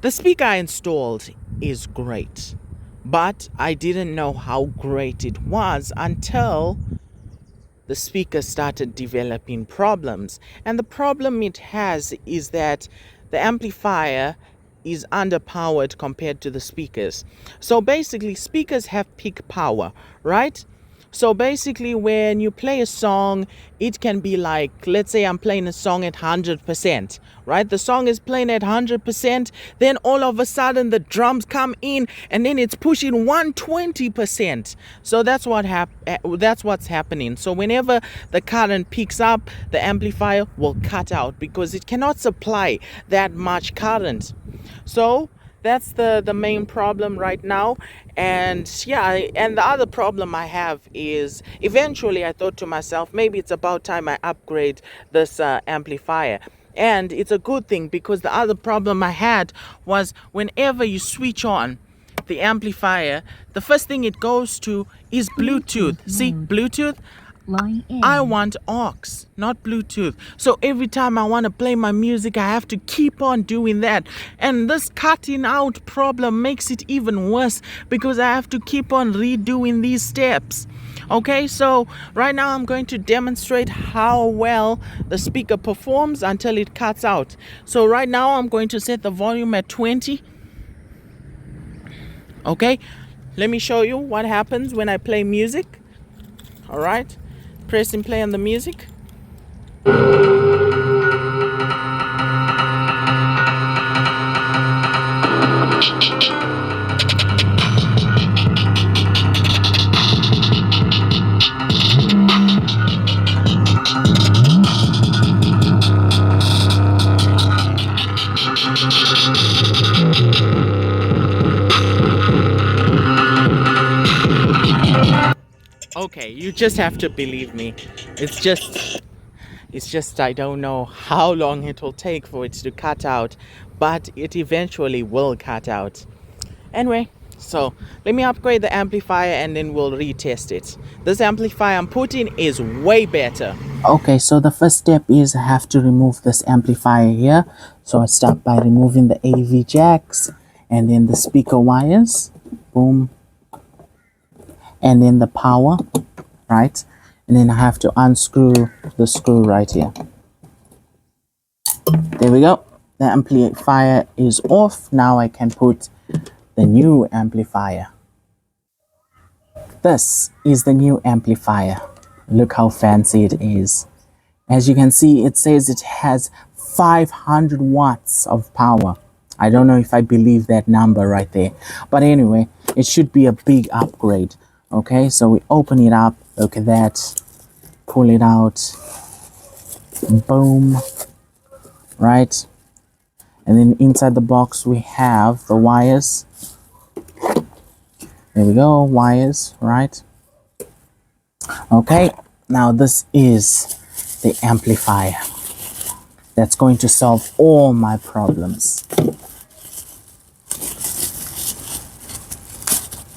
The speaker I installed is great, but I didn't know how great it was until the speaker started developing problems. And the problem it has is that the amplifier is underpowered compared to the speakers. So basically, speakers have peak power, right? So basically, when you play a song, it can be like, let's say I'm playing a song at 100%, right? The song is playing at 100%, then all of a sudden the drums come in and then it's pushing 120%. So that's what's happening. So whenever the current picks up, the amplifier will cut out because it cannot supply that much current. So that's the main problem right now. And yeah, and the other problem I have is, eventually I thought to myself, maybe it's about time I upgrade this amplifier. And it's a good thing, because the other problem I had was, whenever you switch on the amplifier, the first thing it goes to is Bluetooth. See, Bluetooth? I want aux, not Bluetooth. So every time I want to play my music, I have to keep on doing that. And this cutting out problem makes it even worse, because I have to keep on redoing these steps. Okay, so right now I'm going to demonstrate how well the speaker performs until it cuts out. So right now I'm going to set the volume at 20. Okay, let me show you what happens when I play music. All right. Press and play on the music. Okay, you just have to believe me. It's just I don't know how long it will take for it to cut out, but it eventually will cut out. Anyway, so let me upgrade the amplifier and then we'll retest it. This amplifier I'm putting is way better. Okay, so the first step is I have to remove this amplifier here. So I start by removing the AV jacks and then the speaker wires. Boom. And then the power, right? And then I have to unscrew the screw right here. There we go. The amplifier is off. Now I can put the new amplifier. This is the new amplifier. Look how fancy it is. As you can see, it says it has 500 watts of power. I don't know if I believe that number right there, but anyway, it should be a big upgrade. Okay, so we open it up. Look at that. Pull it out. Boom. Right. And then inside the box we have the wires. There we go, wires, right? Okay, now this is the amplifier that's going to solve all my problems.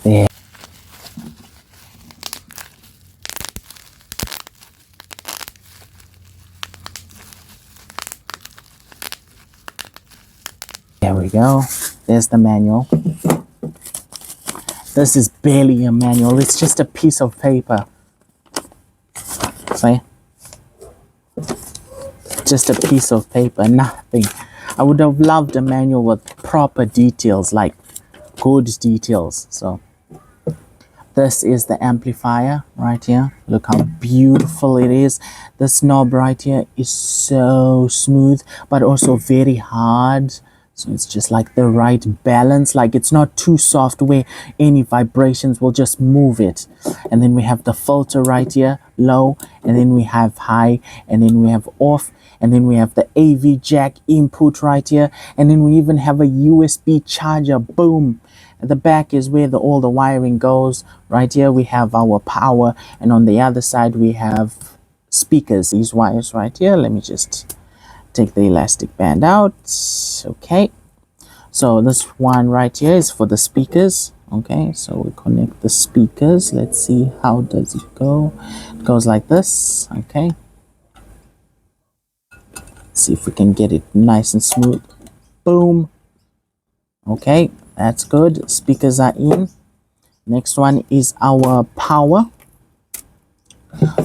There. There we go. There's the manual. This is barely a manual. It's just a piece of paper. See? Just a piece of paper, nothing. I would have loved a manual with proper details, like good details. So this is the amplifier right here. Look how beautiful it is. This knob right here is so smooth, but also very hard. So it's just like the right balance, like it's not too soft where any vibrations will just move it. And then we have the filter right here, low, and then we have high, and then we have off, and then we have the AV jack input right here, and then we even have a USB charger. Boom. At the back is where all the wiring goes. Right here we have our power, and on the other side we have speakers, these wires right here. Let me just take the elastic band out. Okay, so this one right here is for the speakers. Okay, so we connect the speakers. Let's see, how does it go? It goes like this. Okay, see if we can get it nice and smooth. Boom. Okay, that's good. Speakers are in. Next one is our power,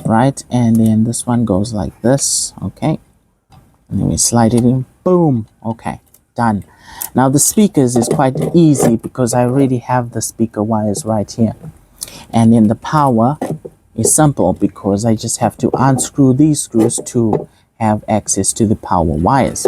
right? And then this one goes like this. Okay, and then we slide it in. Boom. Okay, done. Now the speakers is quite easy because I already have the speaker wires right here. And then the power is simple because I just have to unscrew these screws to have access to the power wires.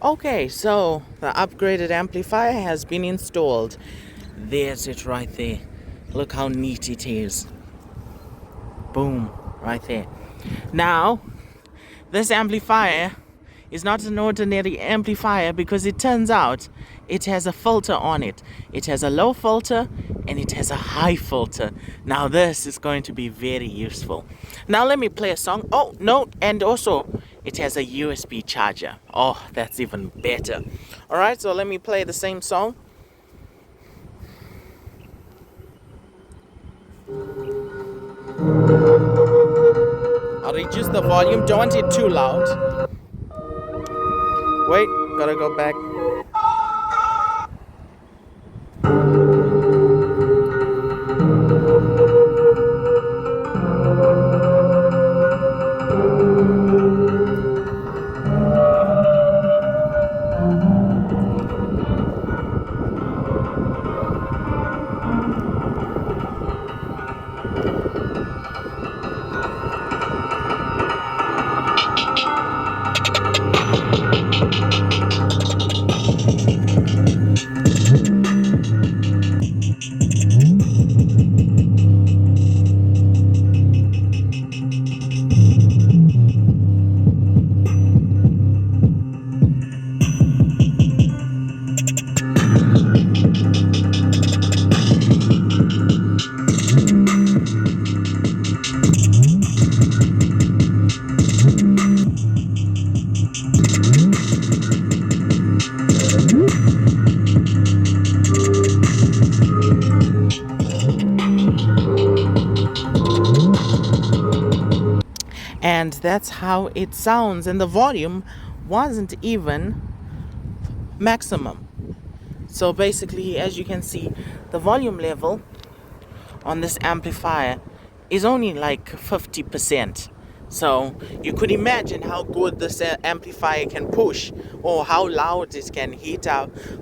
Okay, so the upgraded amplifier has been installed. There's it right there. Look how neat it is. Boom, right there. Now, this amplifier is not an ordinary amplifier because it turns out it has a filter on it. It has a low filter and it has a high filter. Now this is going to be very useful. Now let me play a song. Oh, no, and also it has a USB charger. Oh, that's even better. All right, so let me play the same song. I'll reduce the volume. Don't want it too loud. Wait, gotta go back. that's how it sounds, and the volume wasn't even maximum. So basically, as you can see, the volume level on this amplifier is only like 50%. So you could imagine how good this amplifier can push, or how loud it can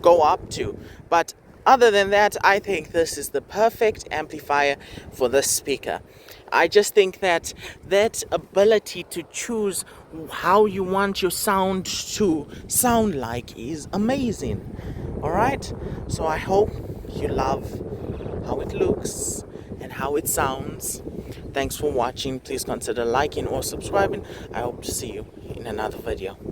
go up to. But other than that, I think this is the perfect amplifier for this speaker. I just think that ability to choose how you want your sound to sound like is amazing. Alright? So I hope you love how it looks and how it sounds. Thanks for watching. Please consider liking or subscribing. I hope to see you in another video.